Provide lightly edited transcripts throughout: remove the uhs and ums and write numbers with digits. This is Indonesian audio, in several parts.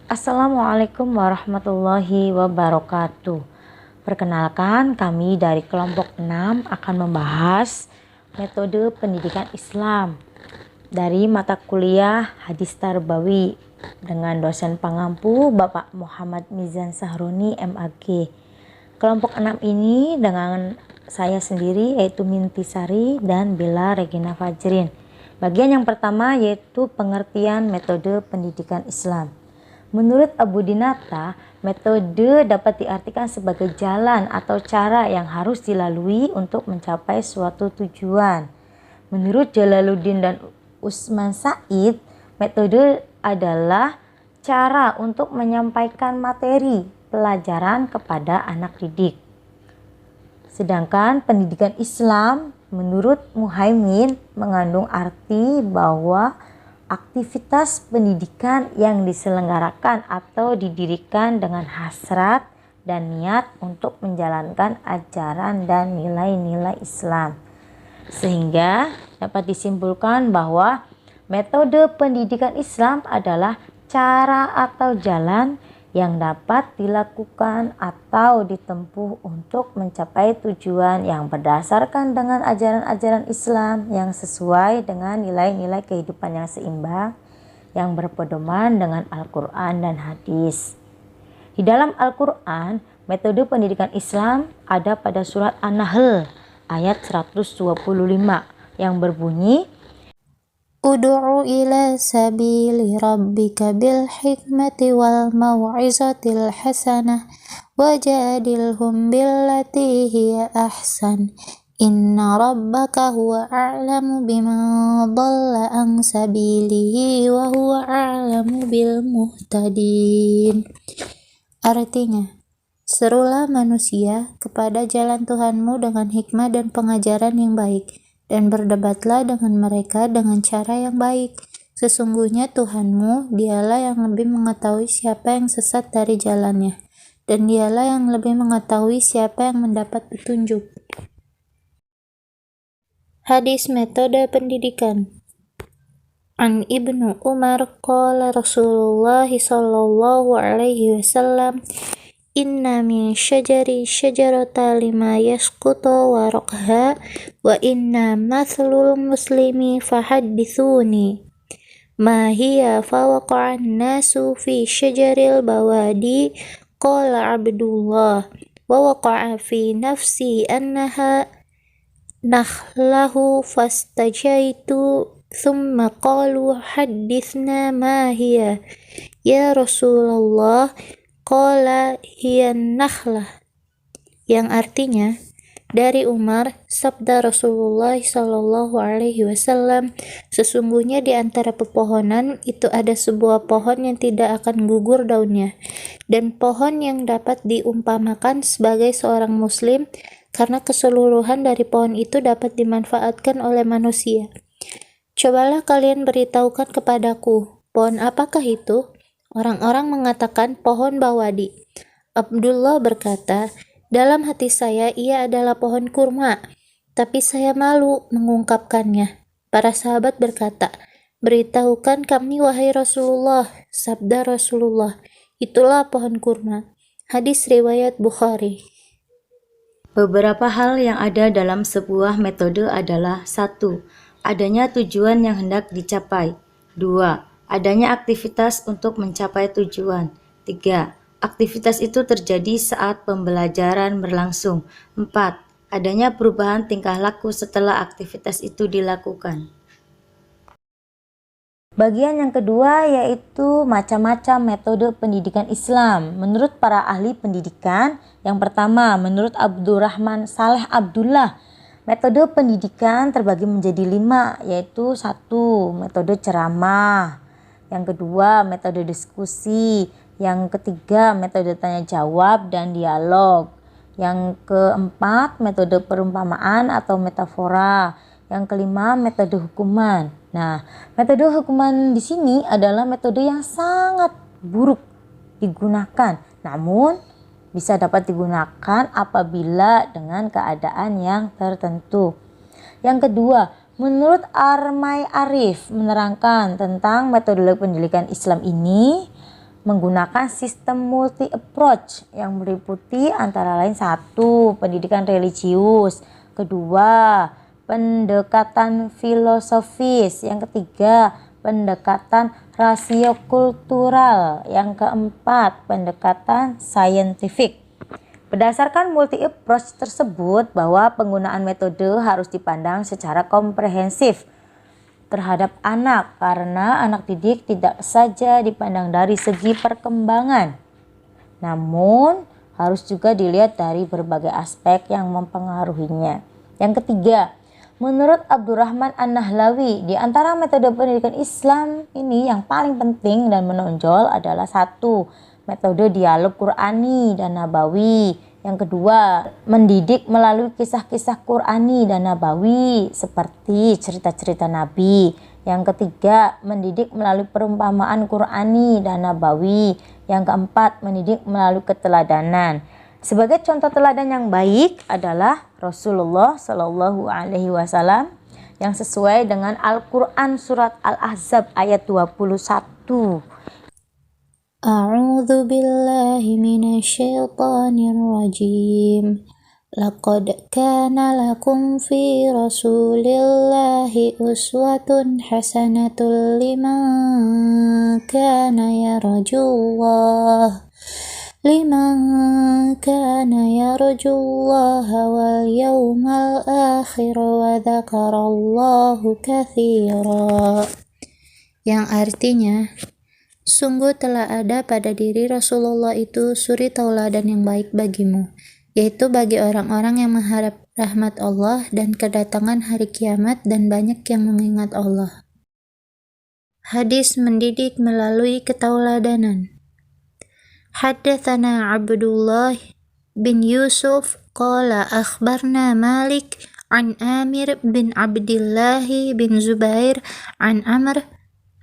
Assalamualaikum warahmatullahi wabarakatuh. Perkenalkan, kami dari kelompok 6 akan membahas metode pendidikan Islam dari mata kuliah Hadis Tarbawi dengan dosen pengampu Bapak Muhammad Mizan Sahroni MAG. Kelompok 6 ini dengan saya sendiri yaitu Mintisari dan Bella Regina Fajrin. Bagian yang pertama yaitu pengertian metode pendidikan Islam. Menurut Abu Dinata, metode dapat diartikan sebagai jalan atau cara yang harus dilalui untuk mencapai suatu tujuan. Menurut Jalaluddin dan Usman Said, metode adalah cara untuk menyampaikan materi pelajaran kepada anak didik. Sedangkan pendidikan Islam menurut Muhaimin mengandung arti bahwa aktivitas pendidikan yang diselenggarakan atau didirikan dengan hasrat dan niat untuk menjalankan ajaran dan nilai-nilai Islam. Sehingga dapat disimpulkan bahwa metode pendidikan Islam adalah cara atau jalan yang dapat dilakukan atau ditempuh untuk mencapai tujuan yang berdasarkan dengan ajaran-ajaran Islam yang sesuai dengan nilai-nilai kehidupan yang seimbang yang berpedoman dengan Al-Quran dan hadis. Di dalam Al-Quran, metode pendidikan Islam ada pada surat An-Nahl ayat 125 yang berbunyi, Ud'u ila sabili rabbika bil hikmati wal mau'izatil hasanah wajadilhum billati hiya ahsan inna rabbaka huwa a'lamu biman dhalla an sabilihi wa huwa a'lamu bil muhtadin. Artinya, serulah manusia kepada jalan Tuhanmu dengan hikmah dan pengajaran yang baik, dan berdebatlah dengan mereka dengan cara yang baik. Sesungguhnya Tuhanmu, dialah yang lebih mengetahui siapa yang sesat dari jalannya, dan dialah yang lebih mengetahui siapa yang mendapat petunjuk. Hadis metode pendidikan. An Ibnu Umar qala Rasulullah sallallahu alaihi wasallam, Inna min syajarata lima yasqutu waraqha wa inna mathlul muslimi fahaddithuni ma hiya fawaqa'an nasu fi syajaril bawadi qala Abdullah wa waqa'a fi nafsi annaha nakhlahu fastajaitu thumma qalu haddithna ma hiya ya Rasulullah qala hiyan nakhlah, yang artinya, dari Umar, sabda Rasulullah sallallahu alaihi wasallam, sesungguhnya di antara pepohonan itu ada sebuah pohon yang tidak akan gugur daunnya, dan pohon yang dapat diumpamakan sebagai seorang muslim karena keseluruhan dari pohon itu dapat dimanfaatkan oleh manusia. Cobalah kalian beritahukan kepadaku, pohon apakah itu? Orang-orang mengatakan pohon bawadi. Abdullah berkata, dalam hati saya ia adalah pohon kurma, tapi saya malu mengungkapkannya. Para sahabat berkata, beritahukan kami wahai Rasulullah. Sabda Rasulullah, itulah pohon kurma. Hadis riwayat Bukhari. Beberapa hal yang ada dalam sebuah metode adalah 1. Adanya tujuan yang hendak dicapai. 2. Adanya aktivitas untuk mencapai tujuan. 3. Aktivitas itu terjadi saat pembelajaran berlangsung. 4. Adanya perubahan tingkah laku setelah aktivitas itu dilakukan. Bagian yang kedua yaitu macam-macam metode pendidikan Islam. Menurut para ahli pendidikan, yang pertama menurut Abdurrahman Saleh Abdullah, metode pendidikan terbagi menjadi 5, yaitu 1. Metode ceramah, yang kedua metode diskusi, yang ketiga metode tanya jawab dan dialog, yang keempat metode perumpamaan atau metafora, yang kelima metode hukuman. Nah, metode hukuman di sini adalah metode yang sangat buruk digunakan, namun bisa dapat digunakan apabila dengan keadaan yang tertentu. Yang kedua, menurut Armai Arif menerangkan tentang metode pendidikan Islam ini, menggunakan sistem multi approach yang meliputi antara lain satu, pendidikan religius, kedua, pendekatan filosofis, yang ketiga, pendekatan rasiokultural, yang keempat, pendekatan scientific. Berdasarkan multi approach tersebut bahwa penggunaan metode harus dipandang secara komprehensif terhadap anak karena anak didik tidak saja dipandang dari segi perkembangan, namun harus juga dilihat dari berbagai aspek yang mempengaruhinya. Yang ketiga, menurut Abdurrahman An-Nahlawi, di antara metode pendidikan Islam ini yang paling penting dan menonjol adalah satu, metode dialog Qur'ani dan Nabawi. Yang kedua, mendidik melalui kisah-kisah Qur'ani dan Nabawi seperti cerita-cerita Nabi. Yang ketiga, mendidik melalui perumpamaan Qur'ani dan Nabawi. Yang keempat, mendidik melalui keteladanan. Sebagai contoh teladan yang baik adalah Rasulullah Shallallahu Alaihi Wasallam yang sesuai dengan Al-Quran surat Al-Ahzab ayat 21. A'udzu billahi minasyaitonir rajim. Laqad kana lakum fi Rasulillahi uswatun hasanatun liman kana yarjullah wal yawmal akhir wa dzakarallaha katsira. Yang artinya, sungguh telah ada pada diri Rasulullah itu suri tauladan yang baik bagimu, yaitu bagi orang-orang yang mengharap rahmat Allah dan kedatangan hari kiamat dan banyak yang mengingat Allah. Hadis mendidik melalui ketauladanan. Haddatsana Abdullah bin Yusuf qala akhbarna Malik an Amir bin Abdullah bin Zubair an Amr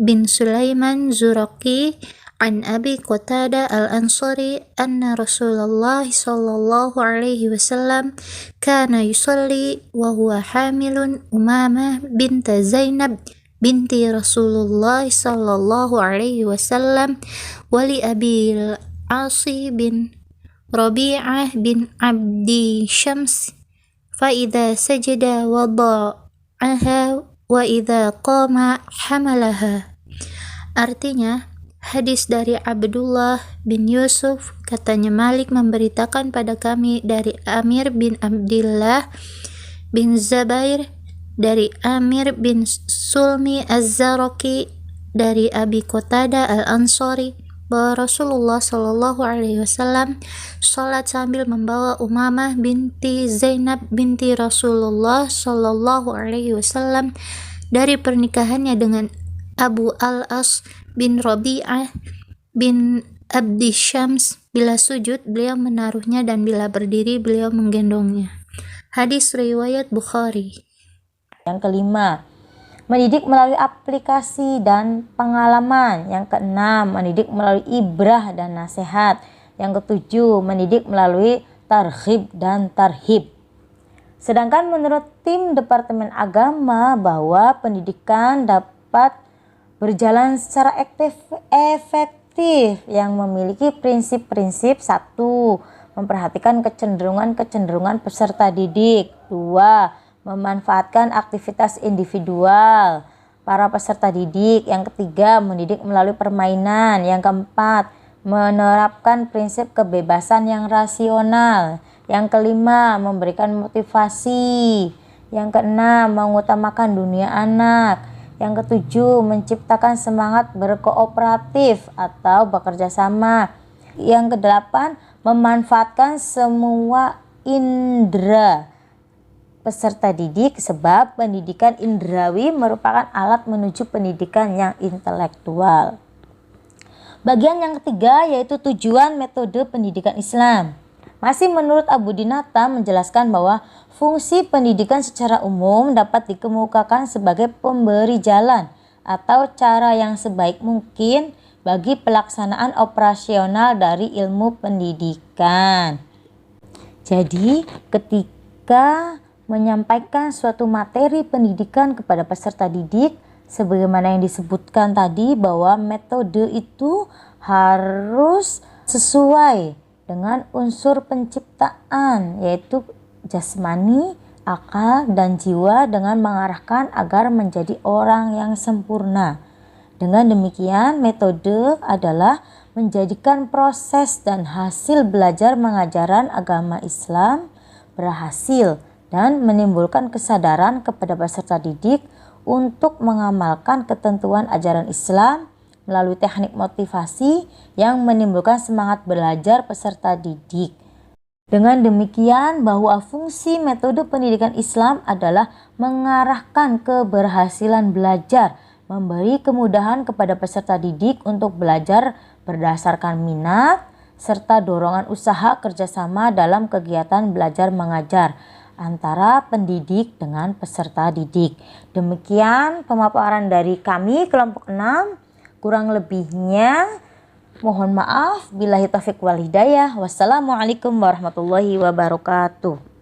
bin Sulaiman Zuraqi an Abi Qatadah al-Ansari anna Rasulullah sallallahu alaihi wasallam kana yusalli wa huwa hamilun Umamah bint Zainab binti Rasulullah sallallahu alaihi wasallam wali Abil Asi bin Rabi'ah bin Abdi Syams fa idza sajada wada'aha wa idza qama hamalaha. Artinya, hadis dari Abdullah bin Yusuf, katanya Malik memberitakan pada kami dari Amir bin Abdullah bin Zubair, dari Amir bin Sulmi Az-Zaraki, dari Abi Qatadah Al-Ansari, bahwa Rasulullah Shallallahu Alaihi Wasallam sholat sambil membawa Umamah binti Zainab binti Rasulullah Shallallahu Alaihi Wasallam dari pernikahannya dengan Abu Al-As bin Rabi'ah bin Abdi Syams. Bila sujud beliau menaruhnya dan bila berdiri beliau menggendongnya. Hadis riwayat Bukhari. Yang kelima, mendidik melalui aplikasi dan pengalaman. Yang keenam, mendidik melalui ibrah dan nasihat. Yang ketujuh, mendidik melalui targhib dan tarhib. Sedangkan menurut tim Departemen Agama bahwa pendidikan dapat berjalan secara efektif yang memiliki prinsip-prinsip. Satu, memperhatikan kecenderungan peserta didik. Dua, memanfaatkan aktivitas individual para peserta didik. Yang ketiga, mendidik melalui permainan. Yang keempat, menerapkan prinsip kebebasan yang rasional. Yang kelima, memberikan motivasi. Yang keenam, mengutamakan dunia anak. Yang ketujuh, menciptakan semangat berkooperatif atau bekerja sama. Yang kedelapan, memanfaatkan semua indera peserta didik, sebab pendidikan indrawi merupakan alat menuju pendidikan yang intelektual. Bagian yang ketiga yaitu tujuan metode pendidikan Islam. Masih menurut Abu Dinata menjelaskan bahwa fungsi pendidikan secara umum dapat dikemukakan sebagai pemberi jalan atau cara yang sebaik mungkin bagi pelaksanaan operasional dari ilmu pendidikan. Jadi ketika menyampaikan suatu materi pendidikan kepada peserta didik, sebagaimana yang disebutkan tadi bahwa metode itu harus sesuai dengan unsur penciptaan, yaitu jasmani, akal, dan jiwa, dengan mengarahkan agar menjadi orang yang sempurna. Dengan demikian, metode adalah menjadikan proses dan hasil belajar mengajaran agama Islam berhasil dan menimbulkan kesadaran kepada peserta didik untuk mengamalkan ketentuan ajaran Islam melalui teknik motivasi yang menimbulkan semangat belajar peserta didik. Dengan demikian, bahwa fungsi metode pendidikan Islam adalah mengarahkan keberhasilan belajar, memberi kemudahan kepada peserta didik untuk belajar berdasarkan minat, serta dorongan usaha kerjasama dalam kegiatan belajar mengajar antara pendidik dengan peserta didik. Demikian pemaparan dari kami kelompok 6. Kurang lebihnya mohon maaf. Billahi taufiq wal hidayah. Wassalamualaikum warahmatullahi wabarakatuh.